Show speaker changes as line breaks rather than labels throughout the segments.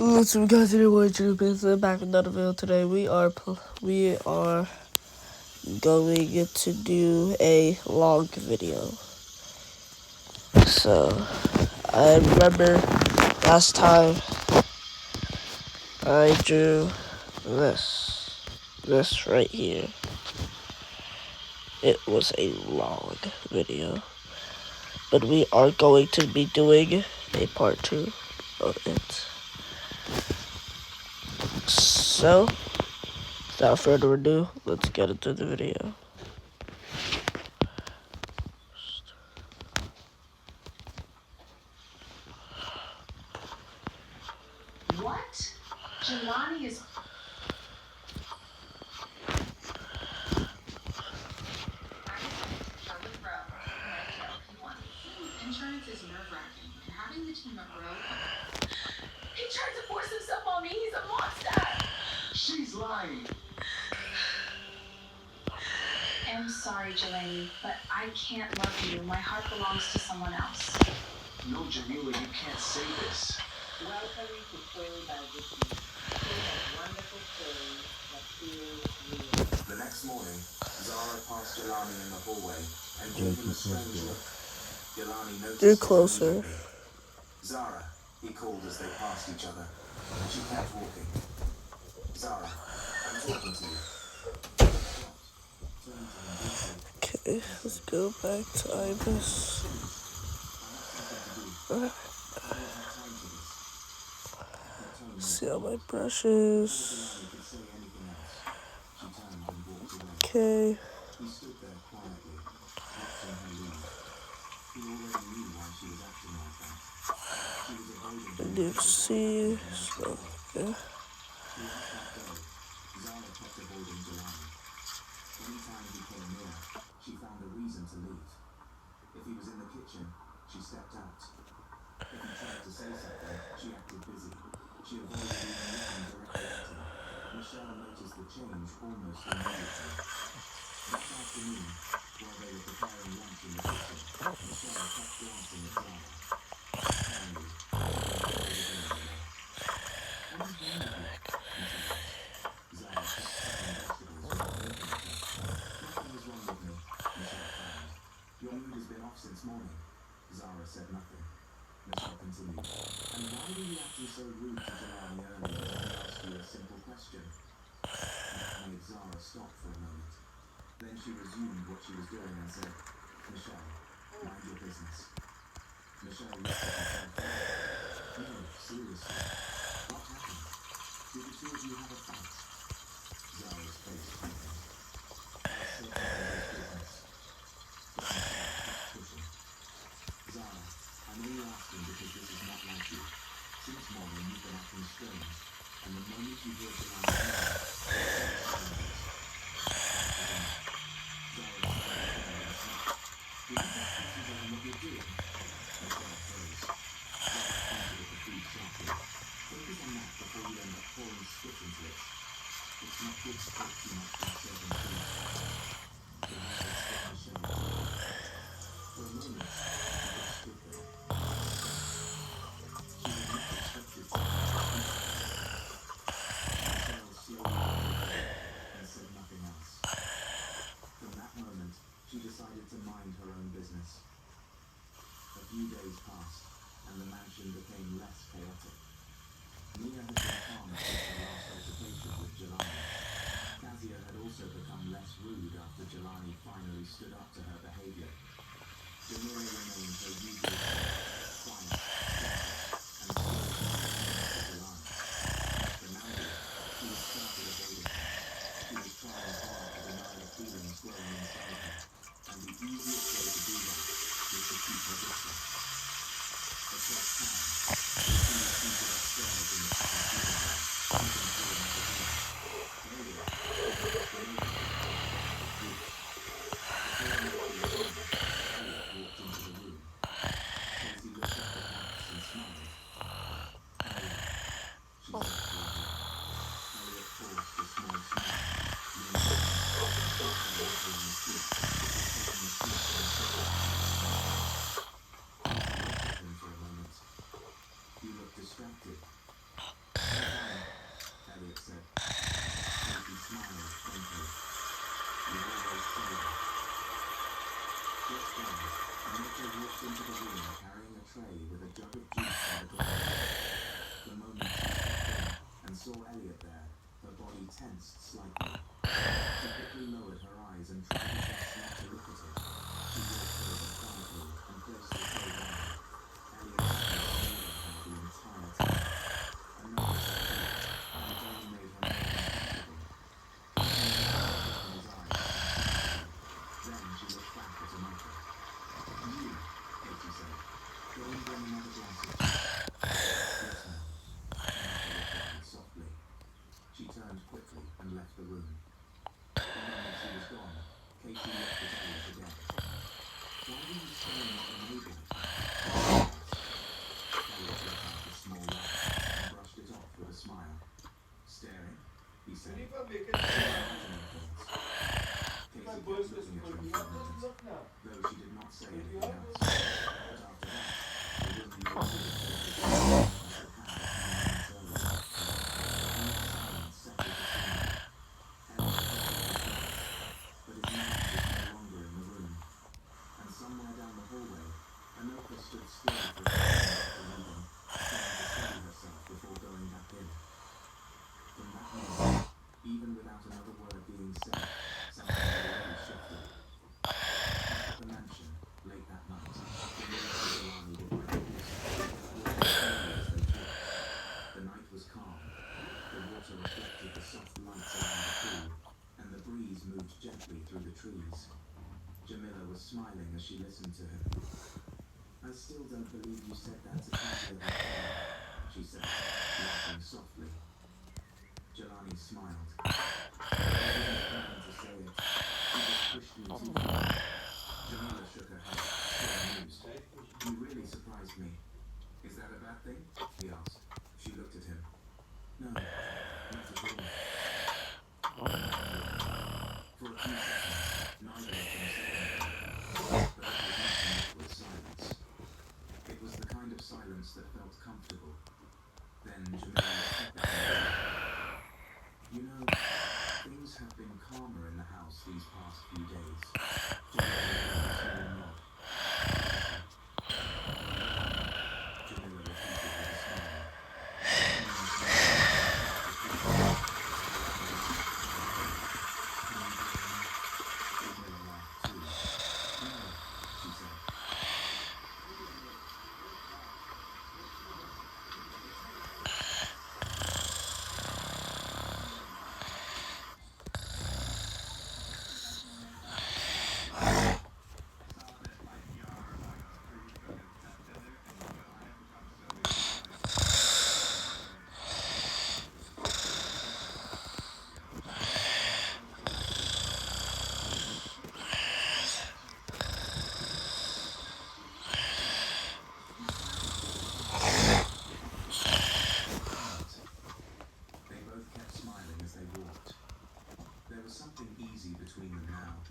What's up, guys? Anyway, Drew Benson back with another video. Today we are going to do a long video. So I remember last time I drew this right here. It was a long video, but we are going to be doing a part 2 of it. So without further ado, let's get into the video.
What? Jelani is... Insurance is nerve-wracking, and having the team at Row... He tried to force himself on me. He's a monster.
She's lying.
I'm sorry, Jelani, but I can't love you. My heart belongs to someone else.
No, Jamila, you can't say this.
Welcome to Story by Vicky. Full of wonderful stories that feel real.
The next morning, Zara passed Jelani in the hallway and gave him a strange look. Jelani noticed
You're
it
closer.
immediately. Zara, he called as they passed each other. She kept walking. Zara, I'm talking to you.
Okay, let's go back to Ibis. See all my brushes. Okay.
He stood there quietly, watching her leave. He already knew why she was acting like that. She was avoiding him.
I need to see. So, yeah.
Throughout that day, Zara kept avoiding Jelani. Anytime he came near, she found a reason to leave. If he was in the kitchen, she stepped out. If he tried to say something, she acted busy. She avoided even looking directly at him. Michelle noticed the change almost immediately. That afternoon, while they were preparing lunch in the kitchen, Michelle kept glancing at Zara. Finally, what is wrong with you? Michelle asked. Zara kept cutting vegetables without looking at her. Nothing is wrong with me, Michelle frowned. Your mood has been off since morning. Zara said nothing. Michelle continued. And why were you acting so rude to Jelani earlier when I asked you a simple question? That made Zara stop for a moment. Then she resumed what she was doing and said, Michelle, mind your business. Michelle looked at her carefully. No, seriously. What happened? Did the two of you have a fight? Zara's face tightened. That's certainly nobody's business. But Michelle kept pushing. Zara, I'm only asking because this is not like you. Since morning you've been acting strange, and the moment you hear Jelani's name, it's not good to talk too much while serving food. The words hit Michelle hard. For a moment, she just stood there, stunned. She had not expected something so unexpected. Michelle slowly rolled her head and said nothing else. From that moment, she decided to mind her own business. A few days passed, and the mansion became less chaotic. Mia had been calm since her last altercation with Jelani. Kazia had also become less rude after Jelani finally stood up to her behavior. Jamila remained her usual self, quiet, gentle, and still connected to Jelani. For Nadia, she had started avoiding her. She was trying hard to deny the feelings growing inside her, and the easiest way to do that was to keep her distance. Across town, they see seated upstairs in the town living room, eating during the dinner. Earlier, they had just been over to the house to have a drink. Before anyone was home, Elliot walked into the room. Casey looked up at Max and smiled. Elliot, she said coldly. Elliot forced a small smile, leaned over, and kissed her lightly on the cheek before taking a seat on the sofa beside her. Casey looked at him for a moment. You look distracted. said. Casey smiled faintly. You always say that. Just then, Annika walked into the room carrying a tray with a jug of juice on the ground. The moment she stepped in and saw Elliot there, her body tensed slightly. She quickly lowered her eyes and tried her best not to look at it. She walked over quietly and placed the tray down. Elliot sat and stared at her the entire time. A nervous approach, and it only made her more uncomfortable. He turned his eyes and smiled. Then she looked back at Annika. You, Katie said, go and bring another glass of juice. Yes, ma'am. Annika replied softly. She turned quickly and left the room. The moment she was gone, Katie looked at Elliot again. Why were you staring at the neighbor? Elliot let out a small laugh and brushed it off with a smile. Staring, he said. Casey kept looking at him for a moment, though she did not say anything else. But after that, it was the old as it had a few moments earlier. A deep silence settled between them. Elliot covered his face, but his mind was no longer in the room. And somewhere down the hallway, Annika stood still for a second after leaving, trying to steady herself before going back in. From that moment, even without another word being said, something had already shifted. Back at the mansion, late that night, Jamila and Jelani were riding horses, walking slowly as they talked. The night was calm. The water reflected the soft lights around the pool, and the breeze moved gently through the trees. Jamila was smiling as she listened to him. I still don't believe you said that to Katia that time, she said, laughing softly. Jelani smiled. I didn't plan to say it. She just pushed me too far. Jamila shook her head, still amused. You really surprised me. Is that a bad thing? He asked. She looked at him. No, not at all. For a few seconds, neither of them said anything. But it was nothing but with silence. It was the kind of silence that felt comfortable. Then Jamila looked up at him. You know, things have been calmer in the house these past few days. Jamila gave a small nod. Jamila repeated with a smile. Jamila laughed too. No, she said. They both kept smiling as they walked. There was something easy between them now,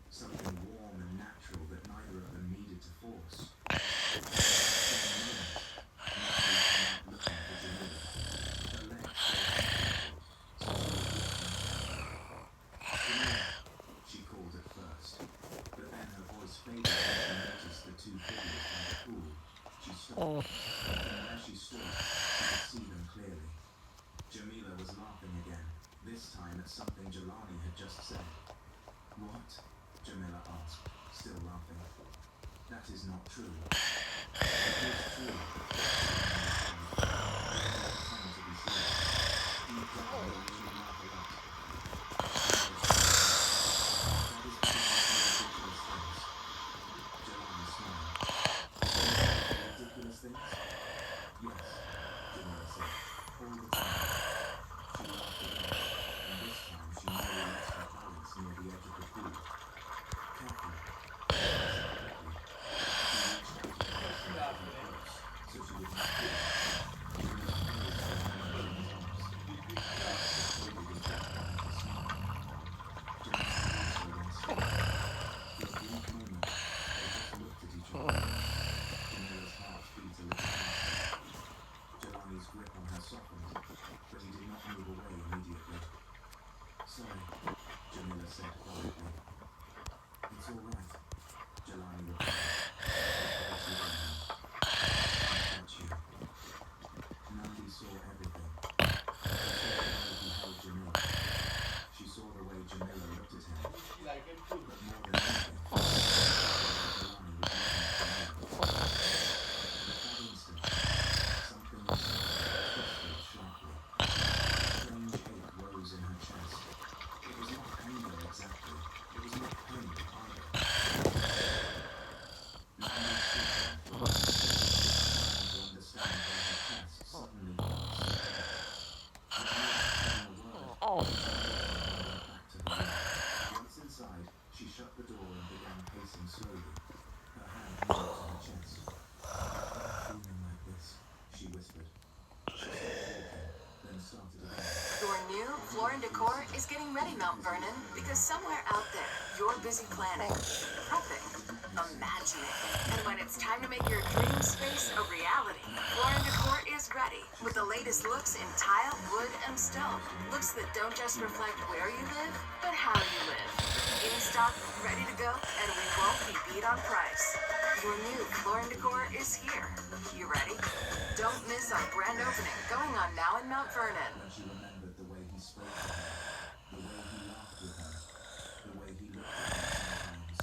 something warm and natural that neither of them needed to force. For the same moment, Natalie came out looking for Jamila. Her legs were uncomfortable, so she was walking carefully. Jamila, she called at first, but then her voice faded as she noticed the two figures by the pool. She stopped. From where she stood, she could see them clearly. Jamila was laughing again, this time at something Jelani had just said. What? Jamila asked, still laughing. That is not true. It is true, Jelani replied. They didn't pretend to be serious. Deep down, they actually laugh a lot. Jamila smiled. That is because I say ridiculous things. Jelani smiled. You say ridiculous things? Yes, Jamila said. All the time. She laughed again, and this time she nearly lost her balance near the edge of the pool. Careful, she said quickly. She reached out to hold some of her close, so she would not fall. Jamila closed her hand in Jim's arms. Annika folded into a hand to smile. Jelani also then spoke. For a brief moment, they just looked at each other. Jamila's heart beat a little faster. Jelani's grip on her softened, but he did not move away immediately.
Decor is getting ready, Mount Vernon, because somewhere out there, you're busy planning, prepping, imagining. And when it's time to make your dream space a reality, Floor & Decor is ready with the latest looks in tile, wood, and stone. Looks that don't just reflect where you live, but how you live. In stock, ready to go, and we won't be beat on price. Your new Floor & Decor is here. You ready? Don't miss our grand opening going on now in Mount Vernon.
When she remembered the way he spoke to her, the way he laughed with her, the way he looked at her sometimes,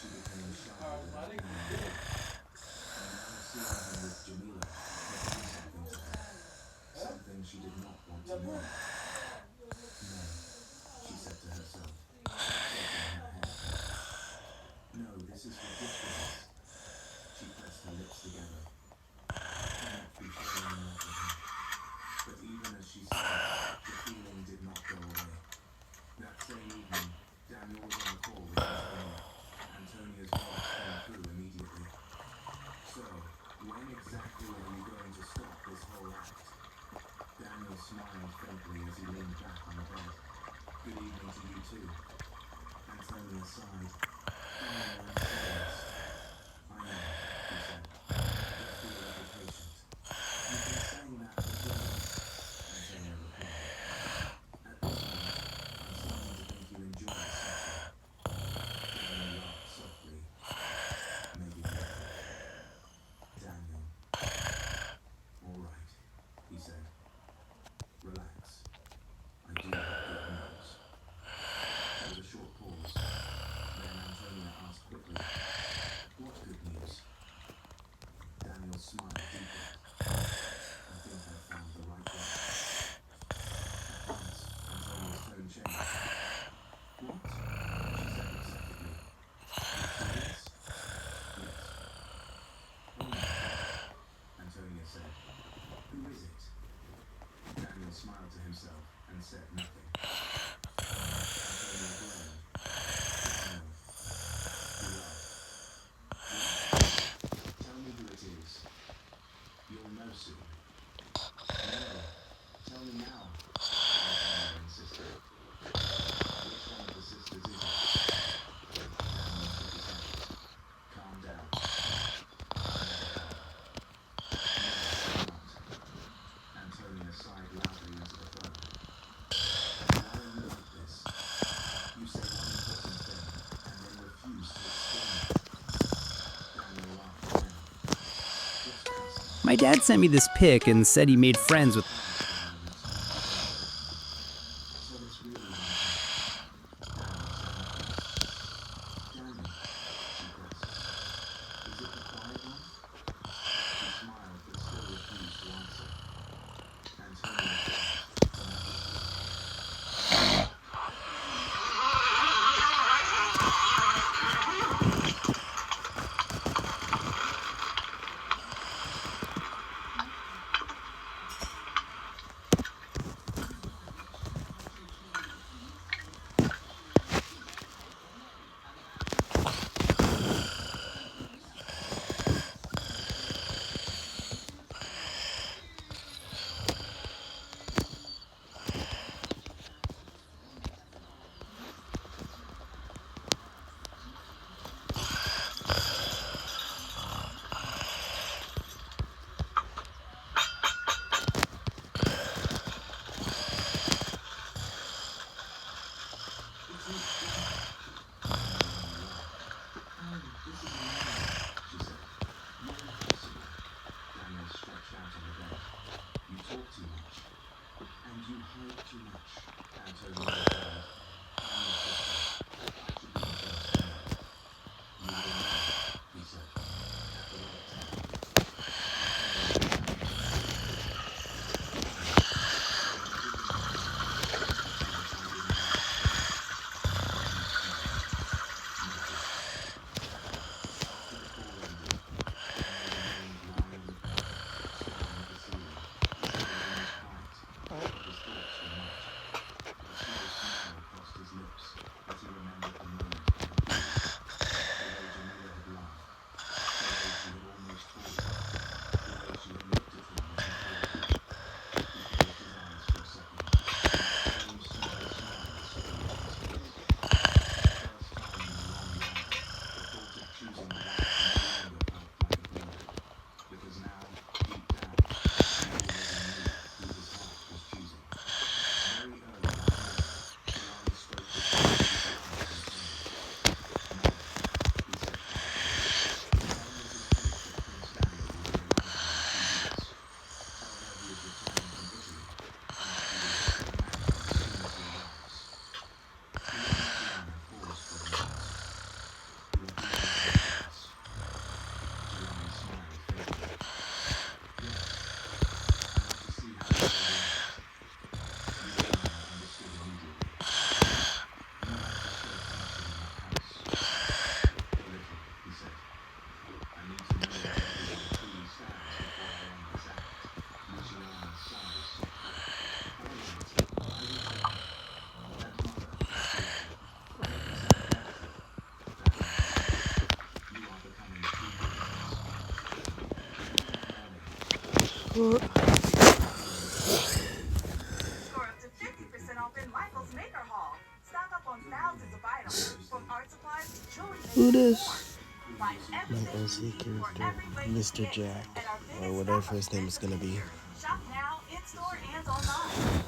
she became shy without knowing. And now seeing him with Jamila had done something to her, something she did not want to know. No, she said to herself, shaking her head. No, this is ridiculous. She pressed her lips together. Cannot be falling in love with him. But even as she said it, the feeling did not go away. That same evening, Daniel was on a call with Antonia. Antonia's boss came through immediately. So, when exactly are you going to stop this whole act? Daniel smiled faintly as he leaned back on the bed. Good evening to you too. Antonia sighed. Oh, I'm serious. I know, he said. Just be a little patient. You've been saying that for years, Antonia replied. At this point, I'm starting to think you enjoy suffering. Daniel laughed softly. Maybe a little. Daniel. All right, he said. Relax. I do have good news. There was a short pause. Then Antonia asked quickly, what good news? Daniel smiled deeply. I think I found the right one. At once, Antonia's tone changed. What? She said excitedly. Are you serious? Yes. Oh my God, Antonia said. Who is it? Daniel smiled to himself and said nothing. Antonia glared. No. He laughed. What? Tell me who it is. You'll know soon. No. Tell me now, Antonia insisted. Which one of the sisters is it? Daniel shook his head. Calm down. I never have. No, I'm not. Antonia sighed loudly into the phone. Why are you like this? You say one important thing and then refuse to explain it. Daniel laughed again. Just trust me.
My dad sent me this pic and said he made friends with.
So it's really one thing. Daniel said nothing. Daniel, she pressed. Is it the quiet one? She smiled but still refused to answer. Antonia flushed, but not whispered. Daniel stretched out on the bed. You talk too much. And you hide too much, Antonia replied. I'm your sister. I should be the first to know. You will know, he said, at the right time. After the call ended, Daniel remained lying, staring at the ceiling. His brain was quiet, but his thoughts were not. A slow
Score up to 50% off in Michael's Maker Hall. Stock up on thousands of items, from art supplies to jewelry
Who
makers and
this?
more. Find
My
everything
OC
you need for
character,
every way you
Mr.
get
Jack,
at our
or
biggest
whatever
stock
his name is gonna be.
Shop now, in store, and online.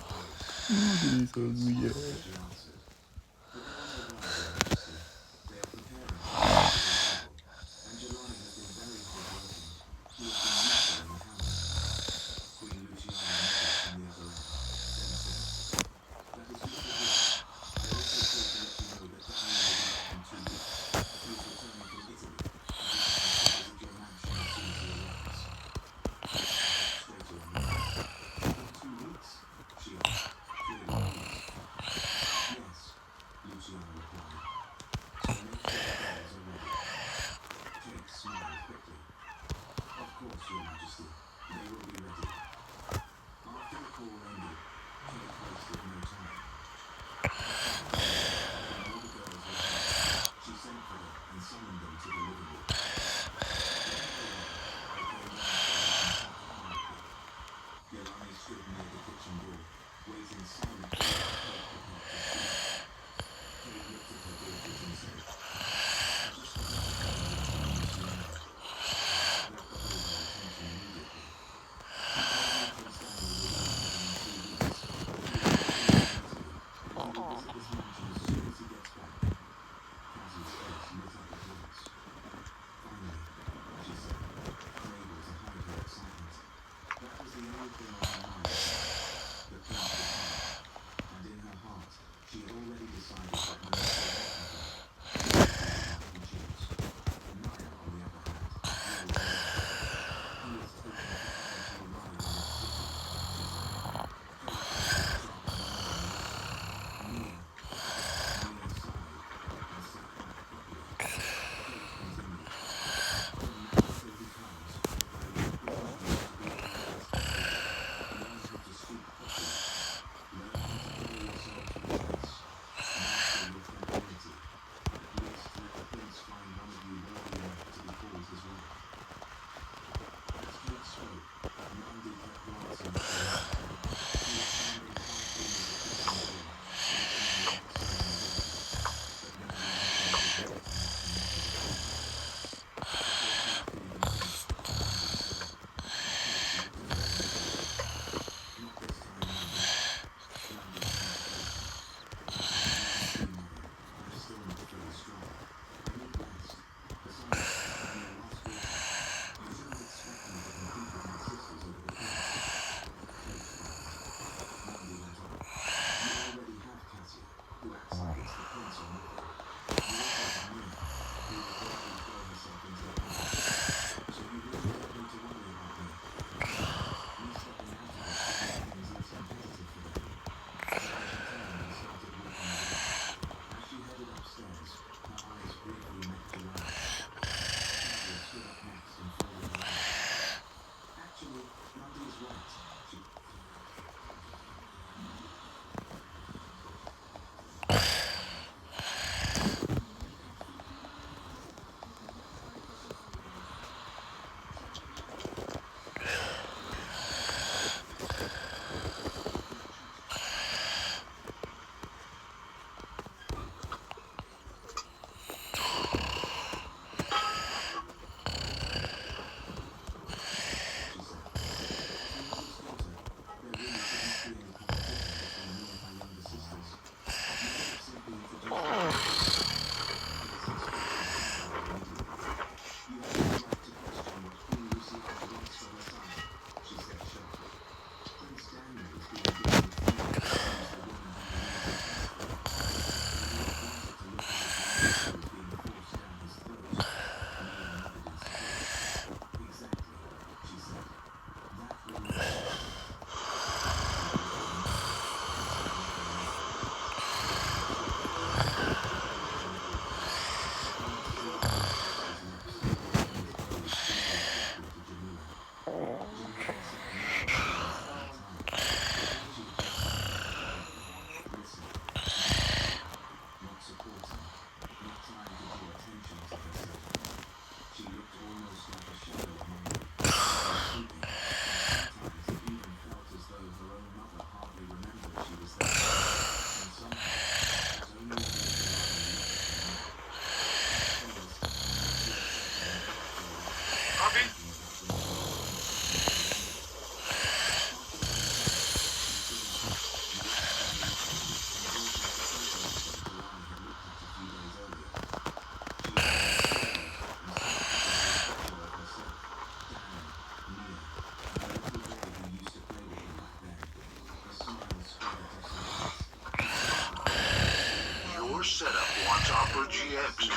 reaction,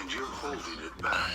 and you're holding it back.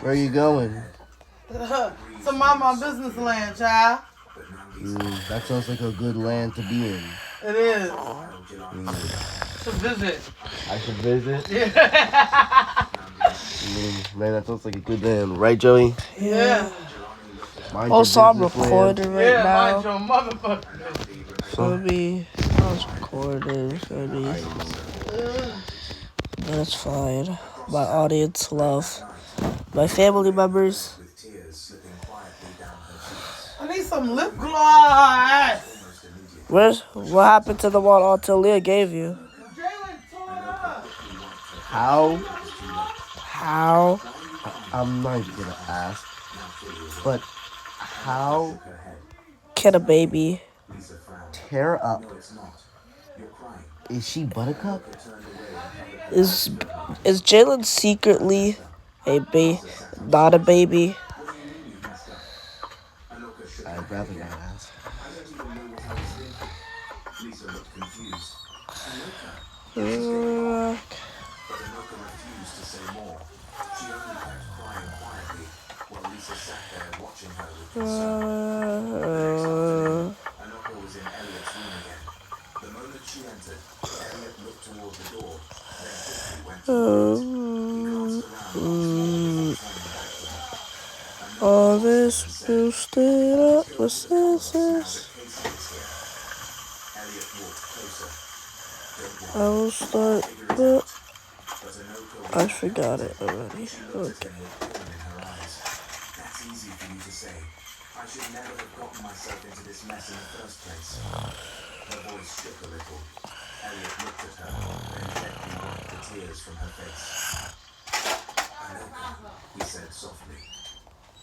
Where are you going?
To Mama Business Land, child.
That sounds like a good land to be in.
It is. To visit.
I should visit?
Yeah.
Man, that sounds like a good land. Right, Joey?
Yeah.
Mind
Also,
your
I'm
business land.
recording right
Yeah,
now.
mind your motherfucker.
So I was recording. That's fine. My audience love. My family members.
I need some lip gloss.
What happened to the one Aunt Talia gave you?
Jalen tore it up.
How?
How?
I'm not even gonna ask. But how
Can a baby?
tear up? Is she Buttercup?
Is Jalen secretly not a baby?
I'd rather not ask.
Lisa looked confused.
Uh,
But Anoka refused to say more. She only kept crying quietly while Lisa sat there watching her with concern. Anoka was in Elliot's room again. The moment she entered, Elliot looked toward the door, then quickly went to the gate. He glanced around once more before turning back to her. Anoka
all
watched
this
him and said,
boosted up with
"Kill all of us now that
senses.
Casey is here." Elliot walked closer. Don't
I
worry,
will start,
figure it
but
out. But Anoka
I
was
forgot it
apprehensive.
already.
She looked
Okay.
at him with pain in her eyes. That's easy for you to say. I should never have gotten myself into this mess in the first place. Her voice shook a little. Elliot looked at her, then gently wiped the tears from her face. Anoka, he said softly.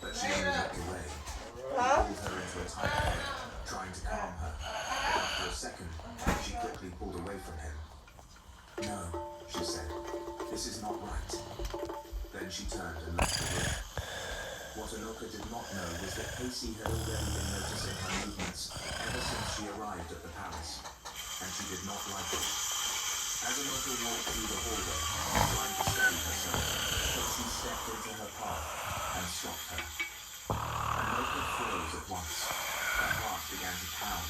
But she only looked away. He pulled her into a tight bed, trying to calm her. But after a second, she quickly pulled away from him. "No," she said. "This is not right." Then she turned and left the room. What Anoka did not know was that Casey had already been noticing her movements ever since she arrived at the palace, and she did not like it. As Anoka walked through the hallway, trying to steady herself, Casey stepped into her path and stopped her. Anoka froze at once. Her heart began to pound.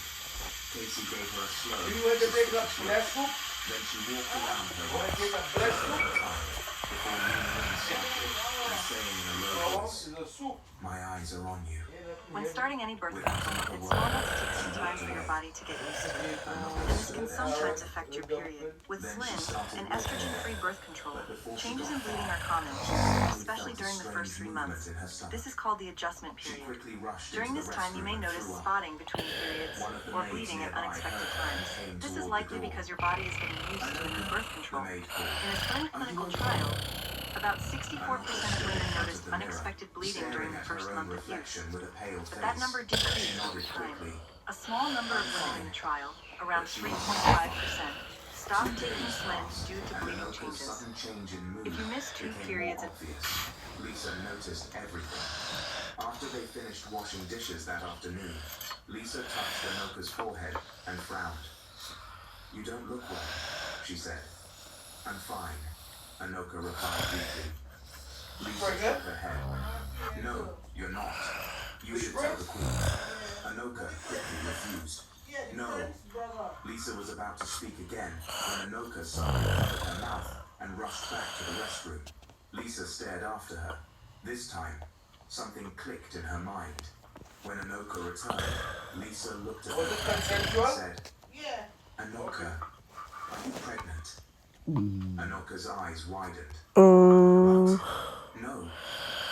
Casey gave her a slow, suspicious look. Then she walked around her once, taking her time, before leaning in slightly and saying in a low voice, "My eyes are on you."
When starting any birth control, it's normal to take some time for your body to get used to it. This can sometimes affect your period. With Slim, an estrogen-free birth control, changes in bleeding are common, especially during the first 3 months. This is called the adjustment period. During this time, you may notice spotting between periods or bleeding at unexpected times. This is likely because your body is getting used to the new birth control. In a Slim clinical trial, about 64% of women noticed unexpected bleeding during the first month of use. But that number decreased over time. A small number of women in the trial, around 3.5%, stopped taking Slims due to bleeding changes. If you miss 2 periods of
Lisa noticed everything. After they finished washing dishes that afternoon, Lisa touched Anoka's forehead and frowned. "You don't look well," she said. "I'm fine," Anoka replied briefly. Lisa shook her head. "No, you're not. You should tell the queen." Anoka quickly refused. "No." Lisa was about to speak again when Anoka suddenly covered her mouth and rushed back to the restroom. Lisa stared after her. This time, something clicked in her mind. When Anoka returned, Lisa looked at her and said, "Anoka, are you pregnant?" Anoka's eyes widened. "What? No,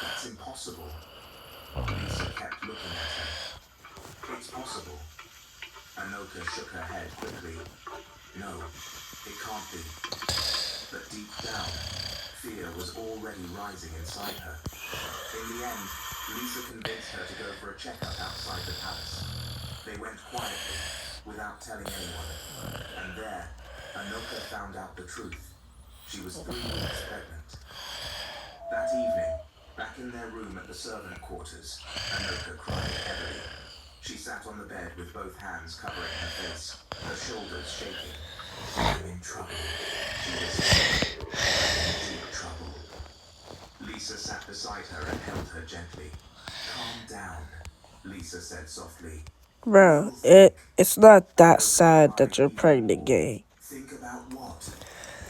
that's impossible." Lisa kept looking at her. "It's possible." Anoka shook her head quickly. "No, it can't be." But deep down, fear was already rising inside her. In the end, Lisa convinced her to go for a checkup outside the palace. They went quietly, without telling anyone. And there, Anoka found out the truth. She was 3 weeks pregnant. That evening, back in their room at the servant quarters, Anoka cried heavily. She sat on the bed with both hands covering her face, her shoulders shaking. "I'm in trouble," she whispered. "I'm in deep trouble." Lisa sat beside her and held her gently. "Calm down," Lisa said softly.
Bro, it's not that sad that you're pregnant, gang.
"Think about what?"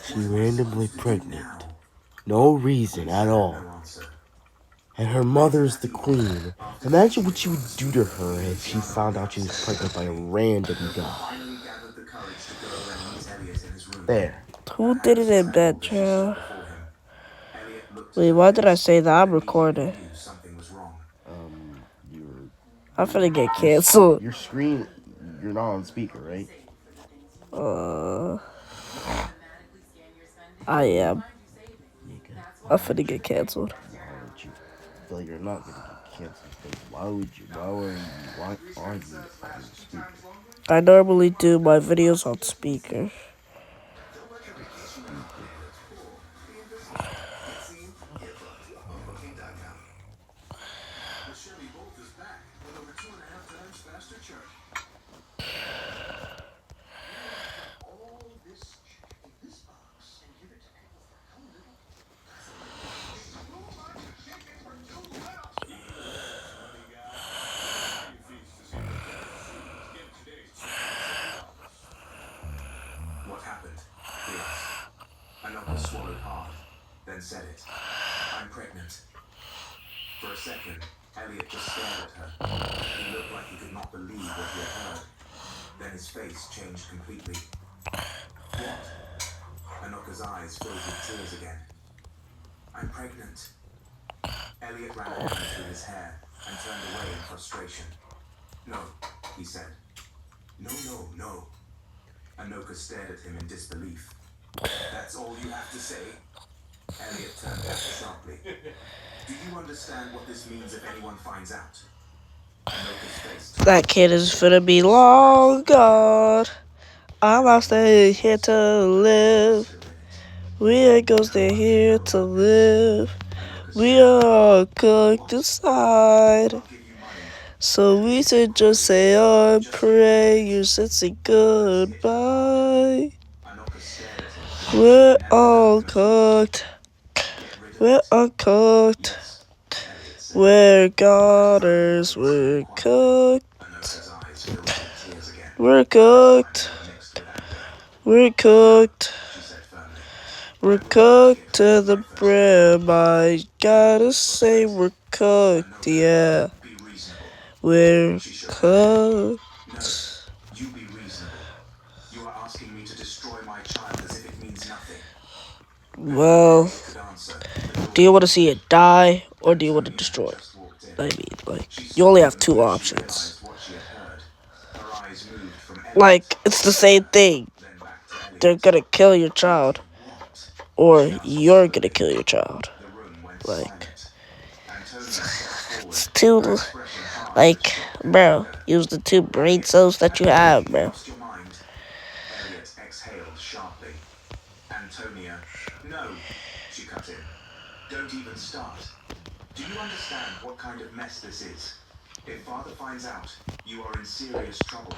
She randomly pregnant. No reason at all.
No answer.
And her mother's the queen. Imagine what you would do to her if she found out she was pregnant by a random guy.
Finally gathered the courage to go and meet Elliot in his room.
There.
Who did it in bed, child?
Before him. Elliot looked
Wait,
at
why
her
did I
face
say that? I'm
and immediately
recording.
knew something was wrong.
Your
I'm finna get canceled.
your screen You're not on speaker, right?
I am. I'm finna get canceled.
Why would you? I feel like you're not gonna get canceled. But why would you? Why are you on speaker?
I normally do my videos on speaker.
What happened? He asked. Anoka swallowed hard, then said it. I'm pregnant. For a second, Elliot just stared at her. He looked like he could not believe what he had heard. Then his face changed completely. What? Anoka's eyes filled with tears again. I'm pregnant. Elliot ran a hand through his hair and turned away in frustration. No, he said. No, no, no. Anoka stared at him in disbelief. That's all you have to say? Elliot turned back sharply. Do you understand what this means if anyone finds out? Anoka's face turned.
That kid is finna be long gone. I'm not staying here to live. We ain't gonna stay here to live. We are all cooked inside.
I'll give you money.
So we should just say our prayers and say goodbye.
Anoka stared at him.
We're all cooked.
Get rid of
We're
it.
all cooked.
Elliot said.
We're goners. We're cooked.
Anoka's eyes filled with tears again.
We're cooked.
Mixed with anger,
We're cooked.
she said firmly.
We're cooked to the brim. I gotta say we're cooked. Yeah,
Be reasonable.
we're cooked.
No, you be reasonable. You are asking me to destroy my child as if it means nothing.
Well,
You could answer. The door
do you want to see it die or do you want to
Antonia
destroy it?
just walked in.
I mean, like,
She
you only have
saw
two
him when she
options.
realized what she had heard. Her eyes moved from Elliot
Like, it's the same thing.
then back to Elliot.
They're gonna kill your child,
What?
or you're gonna kill your child.
The room went
Like,
silent. Antonia stepped forward.
it's too,
Her expression hard
like,
as shock and
bro,
anger.
use the two brain cells that you have, bro.
Lost your mind. Elliot exhaled sharply. Antonia, no, she cut in. Don't even start. Do you understand what kind of mess this is? If father finds out, you are in serious trouble.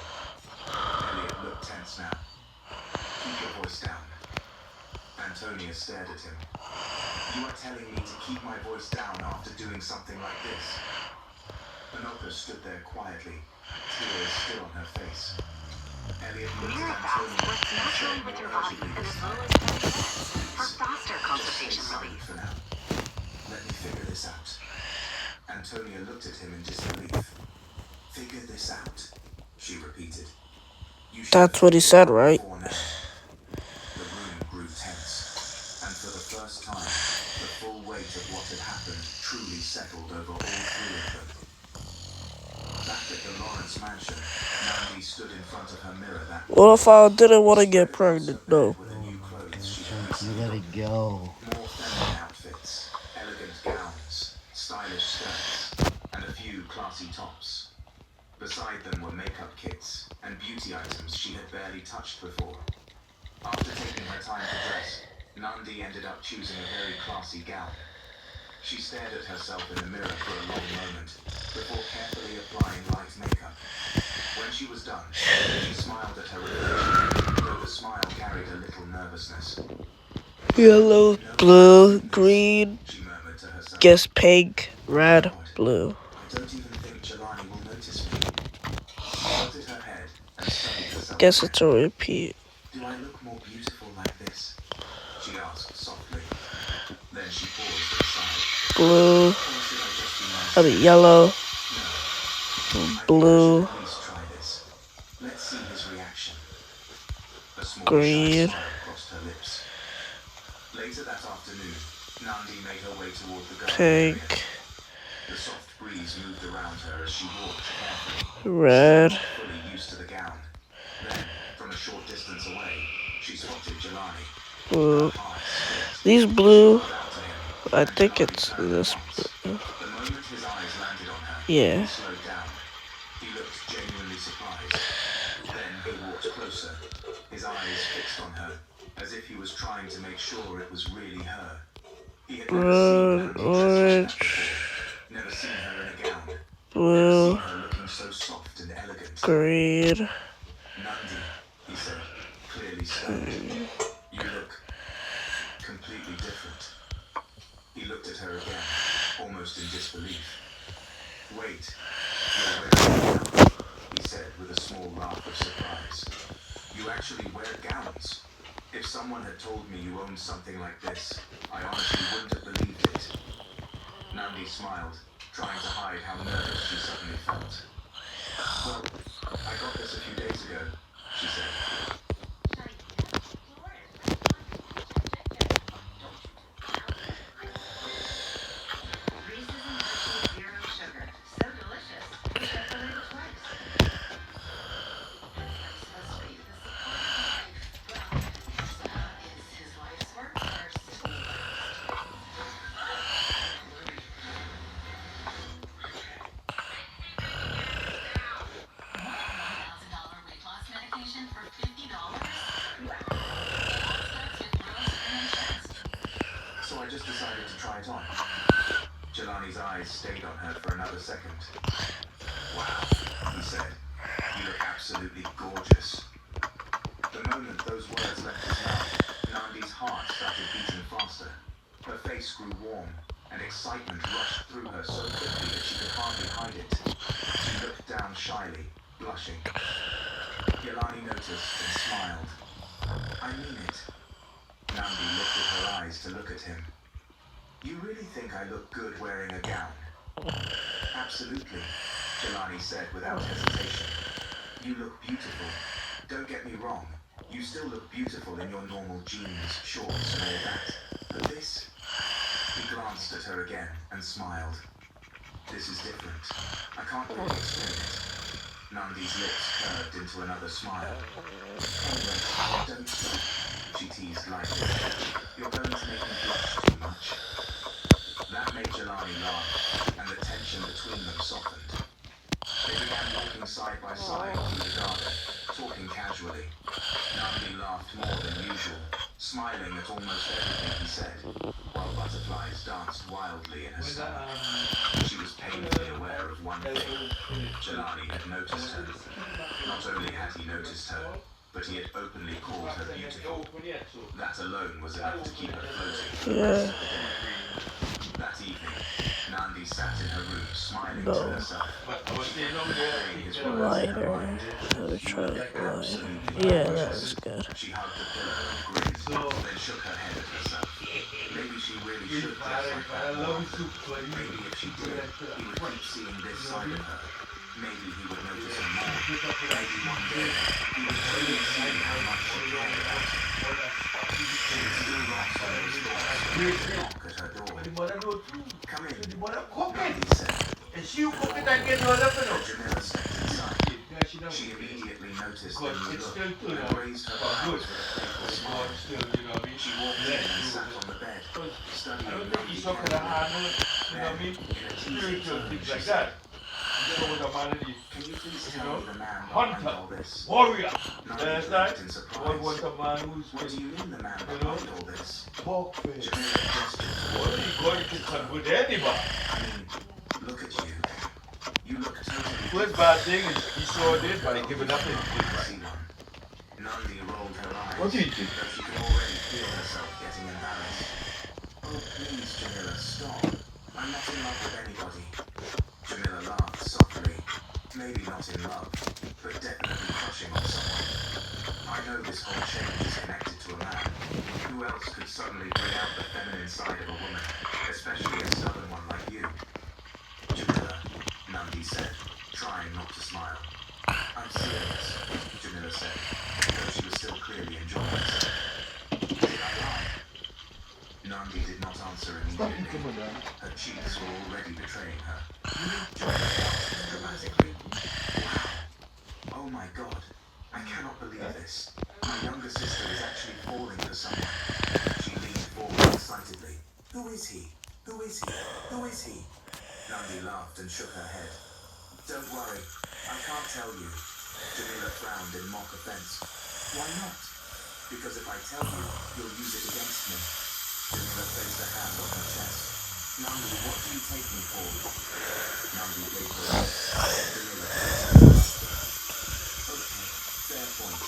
Elliot looked tense now. Keep your voice down. Antonia stared at him. You are telling me to keep my voice down after doing something like this? Anoka stood there quietly, tears still on her face. Elliot looked at Antonia and said more urgently this time.
For faster consultation
Stay silent
relief.
for now. Let me figure this out. Antonia looked at him in disbelief. Figure this out, she repeated. You should
That's what he said, right?
before now. The room grew tense, and for the first time, the full weight of what had happened truly settled over all three of them. Back at the Lawrence mansion, Nandi stood in front of her mirror that
What if I didn't want to get pregnant? No.
with the new clothes she had
You
recently
let it go.
more feminine outfits, elegant gowns, stylish skirts, and a few classy tops. Beside them were makeup kits and beauty items she had barely touched before. After taking her time to dress, Nandi ended up choosing a very classy gown. She stared at herself in the mirror for a long moment before carefully applying light makeup. When she was done, she smiled at her reflection, though the smile carried a little nervousness.
Yellow, blue, green,
She murmured to herself.
guess pink, red, blue.
I don't even think Jelani will notice me. She tilted her head and studied herself.
Guess it's a repeat.
Do I look more beautiful like this? She asked softly. Then she paused and sighed.
Blue,
Or should I just be nice?
yellow,
No. I think I
blue,
should at least try this. Let's see his reaction. A small
green.
shy smile crossed her lips. Later that afternoon, Nandi made her way toward the garden area.
pink,
The soft breeze moved around her as she walked carefully.
red,
Fully used to the gown. short distance away, she spotted Jelani.
Blue.
Heart skipped.
These blue.
Called out to him,
I
and
think
Jelani
it's
turned
this.
at once. The moment his eyes landed on her,
Yeah.
he slowed down. He looked genuinely surprised. Then he walked closer, his eyes fixed on her, as if he was trying to make sure it was really her. He had never seen
Red,
Nandi dressed like that
orange,
before. Never seen her in a gown. Never
blue,
seen her looking so soft and elegant.
green.
Nandi, he said, clearly stunned. You look completely different. He looked at her again, almost in disbelief. Wait, you're wearing a gown, he said with a small laugh of surprise. You actually wear gowns? If someone had told me you owned something like this, I honestly wouldn't have believed it. Nandi smiled, trying to hide how nervous she suddenly felt. Well, I got this a few days ago, she said.
Reese's and Hershey's Zero Sugar. So delicious. Except for little twice. I'm supposed to be the support of my life. Well, is his life's work first? $1,000 weight loss medication for $50? Starts with Rose Insurance.
So I just decided to try it on. Jelani's eyes stayed on her for another second. Wow, he said. You look absolutely gorgeous. The moment those words left his mouth, Nandi's heart started beating faster. Her face grew warm, and excitement rushed through her so quickly that she could hardly hide it. She looked down shyly, blushing. Jelani noticed and smiled. I mean it. Nandi lifted her eyes to look at him. You really think I look good wearing a gown? Absolutely, Jelani said without hesitation. You look beautiful. Don't get me wrong. You still look beautiful in your normal jeans, shorts, and all that. But this? He glanced at her again and smiled. This is different. I can't really explain it. Nandi's lips curved into another smile. Anyway, don't stop, she teased lightly. You're going to make me blush too much. That made Jelani laugh, and the tension between them softened. They began walking side by side through the garden, talking casually. Nandi laughed more than usual, smiling at almost everything he said, while butterflies danced wildly in her stomach. She was painfully aware of one thing. Jelani had noticed her. Not only had he noticed her, but he had openly called her beautiful. That alone was enough to keep her floating.
Yeah.
That evening, Nandi sat in her room, smiling to herself.
Lighter. Let me try it lighter. Yeah, that was good.
She hugged the pillow and grinned, then shook her head at herself. Maybe she really should dress like that more. Maybe if she did, he would keep seeing this side of her. Maybe he would notice her more. Maybe one day, he would truly see how much she cared about him. She was still lost in those thoughts when there was a knock at her door. Come in, Nandi said. Jamila stepped inside. She immediately noticed the new look and raised her brows with a playful smile. She walked in and sat on the bed, studying Nandi carefully. Then, in a teasing tone, she said, can you please tell me the man behind all this? Nandi blinked in surprise. What do you mean the man behind all this? Jamila gestured toward I mean, look at you. You look totally
First bad thing is he saw this by giving up his
see one. Nandi rolled her eyes,
What do you do?
though she could already feel herself getting embarrassed. Oh, please, Jamila, stop. I'm not in love with anybody. Jamila laughed softly. Maybe not in love, but definitely crushing on someone. I know this whole change is connected to a man. Who else could suddenly bring out the feminine side of a woman, especially a stubborn one like you? Jamila, Nandi said, trying not to smile. I'm serious, Jamila said, though she was still clearly enjoying herself. Did I lie? Nandi did not answer immediately. Her cheeks were already betraying her. Jamila gasped dramatically. Wow. Oh my god. I cannot believe this. My younger sister is actually falling for someone. She leaned forward excitedly. Who is he? Who is he? Who is he? Nandi laughed and shook her head. Don't worry, I can't tell you. Jamila frowned in mock offense. Why not? Because if I tell you, you'll use it against me. Jamila placed a hand on her chest. Nandi, what do you take me for? Nandi gave her a look. Jamila okay, fair point.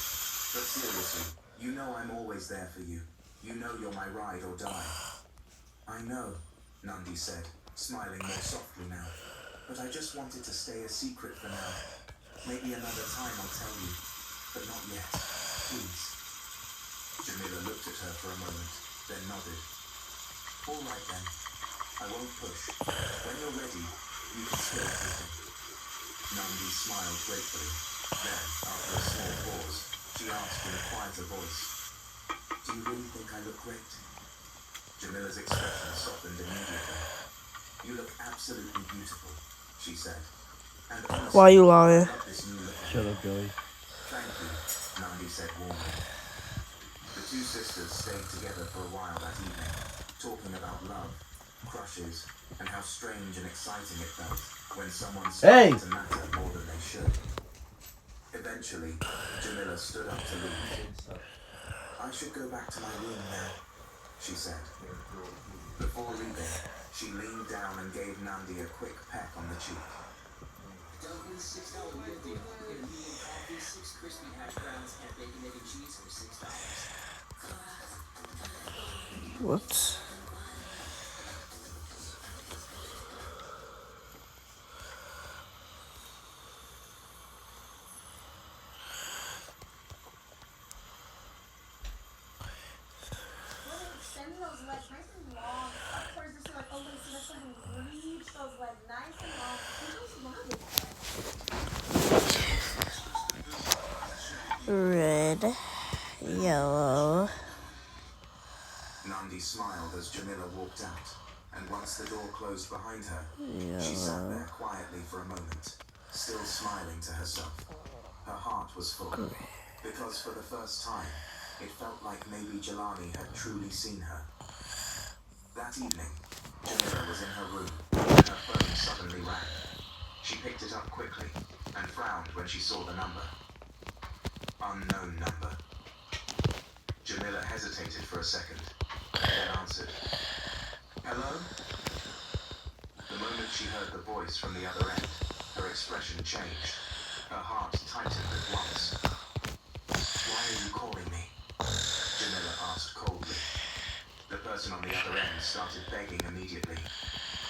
But seriously, you know I'm always there for you. You know you're my ride or die. I know, Nandi said, smiling more softly now. But I just wanted to stay a secret for now. Maybe another time I'll tell you. But not yet. Please. Jamila looked at her for a moment, then nodded. All right then. I won't push. When you're ready, you can spill everything. Nandi smiled gratefully. Then, after a small pause, she asked in a quieter voice, do you really think I look great? Jamila's expression softened immediately. You look absolutely beautiful, she said. And honestly,
Why you lying?
I love this new look.
Shut up, Joey.
Thank you, Nandi said warmly. The two sisters stayed together for a while that evening, talking about love, crushes, and how strange and exciting it felt when someone started to matter more than they should. Eventually, Jamila stood up to leave. I should go back to my room now, she said. Before leaving, she leaned down and gave Nandi a quick peck on the cheek.
Don't win $6 meal deal. Get a medium coffee, 6 crispy hash browns, and bacon, egg, and cheese for $6.
What?
Extend those legs nice and long. Of course, this is like, oh, wait, so that's when you reach those legs nice and long. You just love it.
Red, yellow.
Nandi smiled as Jamila walked out, and once the door closed behind her, she sat there quietly for a moment, still smiling to herself. Her heart was full, because for the first time, it felt like maybe Jelani had truly seen her. That evening, Jamila was in her room, when her phone suddenly rang. She picked it up quickly, and frowned when she saw the number. Unknown number. Jamila hesitated for a second, then answered. Hello? The moment she heard the voice from the other end, her expression changed. Her heart tightened at once. Why are you calling me? Jamila asked coldly. The person on the other end started begging immediately.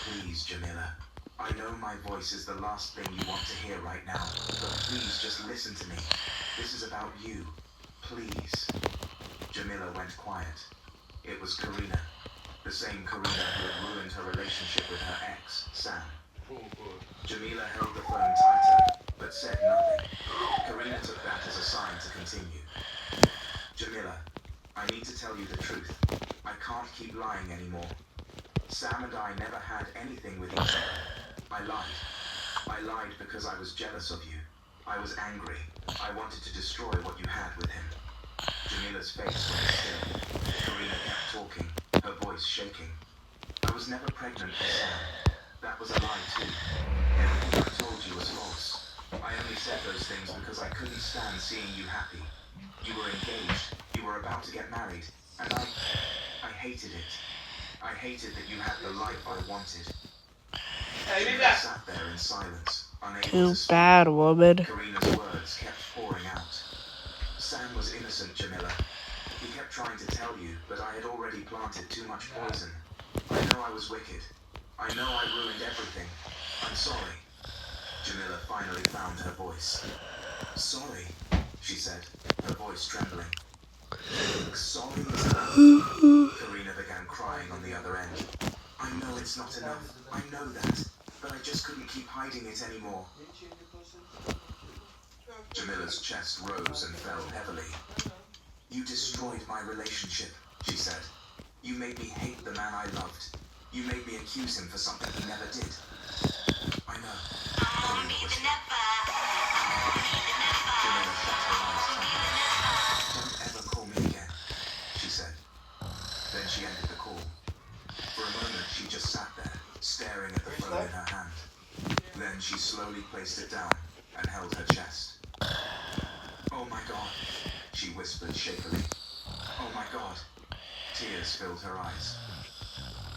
Please, Jamila. I know my voice is the last thing you want to hear right now, but please just listen to me. This is about you. Please. Jamila went quiet. It was Karina. The same Karina who had ruined her relationship with her ex, Sam. Jamila held the phone tighter, but said nothing. Karina took that as a sign to continue. Jamila, I need to tell you the truth. I can't keep lying anymore. Sam and I never had anything with each other. I lied. I lied because I was jealous of you. I was angry. I wanted to destroy what you had with him. Jamila's face went still. Karina kept talking, her voice shaking. I was never pregnant with Sam. That was a lie too. Everything I told you was false. I only said those things because I couldn't stand seeing you happy. You were engaged. You were about to get married. And I hated it. I hated that you had the life I wanted. Jamila sat there in silence, unable
Too
to speak.
bad, woman.
Karina's words kept pouring out. Sam was innocent, Jamila. He kept trying to tell you, but I had already planted too much poison. I know I was wicked. I know I ruined everything. I'm sorry. Jamila finally found her voice. Sorry, she said, her voice trembling. Sorry is enough. Karina began crying on the other end. I know it's not enough. I know that. But I just couldn't keep hiding it anymore. Jamila's chest rose and fell heavily. You destroyed my relationship, she said. You made me hate the man I loved. You made me accuse him for something he never did. I know. Jamila shut her eyes in her hand. Then she slowly placed it down and held her chest. "Oh my God," she whispered shakily. "Oh my God." Tears filled her eyes.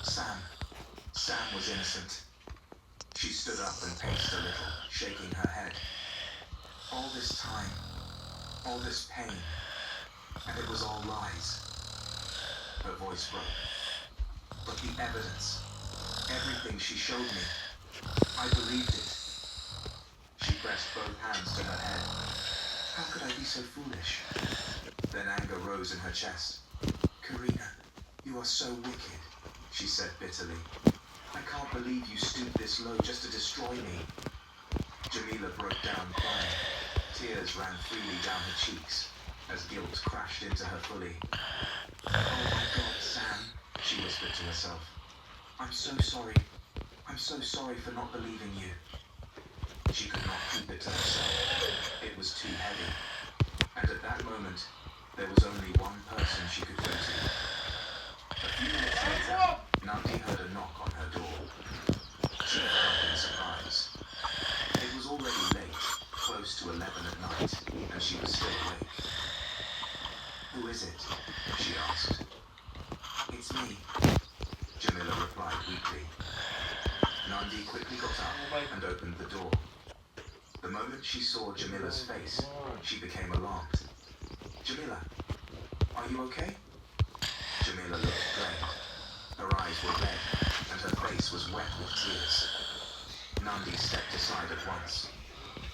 Sam was innocent. She stood up and paced a little, shaking her head. All this time, all this pain, and it was all lies. Her voice broke. But the evidence, everything she showed me, I believed it. She pressed both hands to her head. How could I be so foolish? Then anger rose in her chest. "Karina, you are so wicked," she said bitterly. "I can't believe you stooped this low just to destroy me." Jamila broke down crying. Tears ran freely down her cheeks as guilt crashed into her fully. "Oh my God, Sam," she whispered to herself. "I'm so sorry. I'm so sorry for not believing you." She could not keep it to herself. It was too heavy. And at that moment, there was only one person she could go to. A few minutes later, Nandi heard a knock on her door. She looked up in surprise. It was already late, close to 11 at night, and she was still awake. "Who is it?" she asked. "It's me," Jamila replied weakly. Nandi quickly got up and opened the door. The moment she saw Jamila's face, she became alarmed. "Jamila, are you okay?" Jamila looked drained. Her eyes were red, and her face was wet with tears. Nandi stepped aside at once.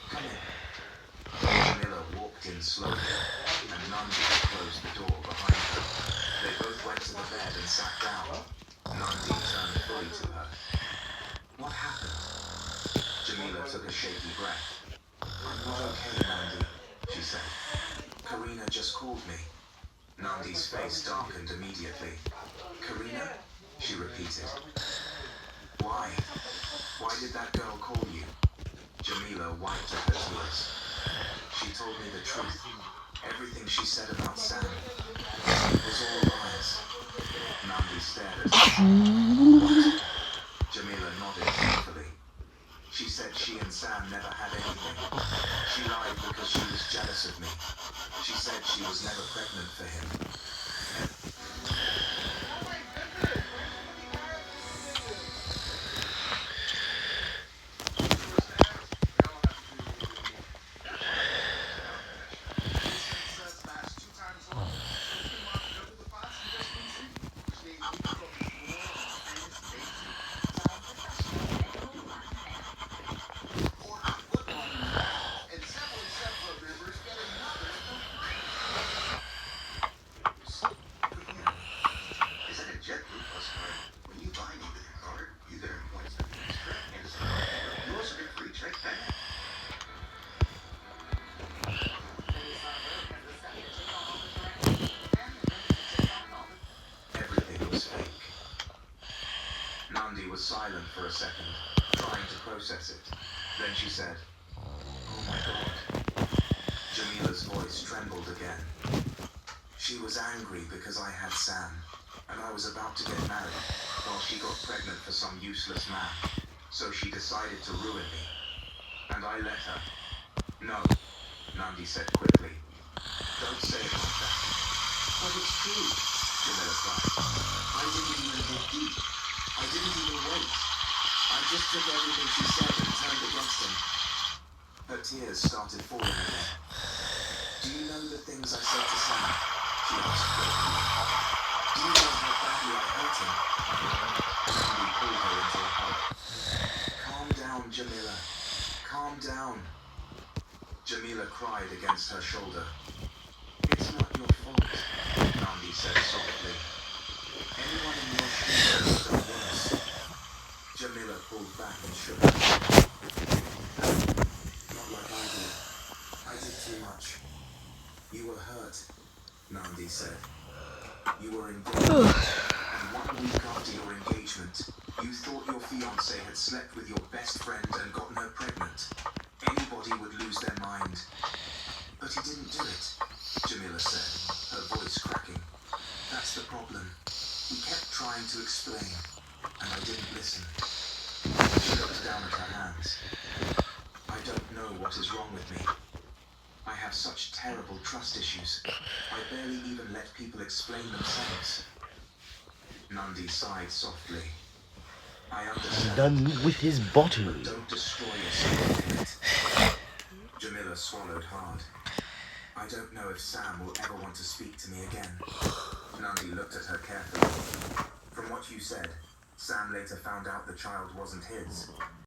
"Come in." Jamila walked in slowly, and Nandi closed the door behind her. They both went to the bed and sat down. Nandi turned fully to her. "What happened?" Jamila took a shaky breath. "I'm not okay, Nandi," she said. "Karina just called me." Nandi's face darkened immediately. "Karina?" she repeated. "Why? Why did that girl call you?" Jamila wiped at her tears. "She told me the truth. Everything she said about Sam. It was all lies." Nandi stared at her. "What?" Jamila nodded thoughtfully. "She said she and Sam never had anything. She lied because she was jealous of me. She said she was never pregnant for him." Nandi was silent for a second, trying to process it. Then she said, "Oh my God." Jamila's voice trembled again. "She was angry because I had Sam, and I was about to get married, while she got pregnant for some useless man. So she decided to ruin me. And I let her." "No," Nandi said quickly. "Don't say it like that." "But it's true," Jamila cried. "I didn't even get deep. I didn't even wait. I just took everything she said and turned against him." Her tears started falling again. "Do you know the things I said to Sam?" she asked brokenly. "Do you know how badly I hurt him?" Nandi pulled her into a hug. "Calm down, Jamila. Calm down." Jamila cried against her shoulder. "It's not your fault," Nandi said softly. "Anyone in your shoes would have done worse." Jamila pulled back and shook her head. "Not like I did. I did too much." "You were hurt," Nandi said. "You were engaged, and 1 week after your engagement, you thought your fiancé had slept with your best friend and gotten her pregnant. Anybody would lose their mind." "But he didn't do it," Jamila said, her voice cracking. "That's the problem. He kept trying to explain, and I didn't listen." She looked what is wrong with me. I have such terrible trust issues. I barely even let people explain themselves. Nandi sighed softly. I understand.
Done with his bottle.
But don't destroy yourself in it. Jamila swallowed hard. I don't know if Sam will ever want to speak to me again. Nandi looked at her carefully. From what you said, Sam later found out the child wasn't his.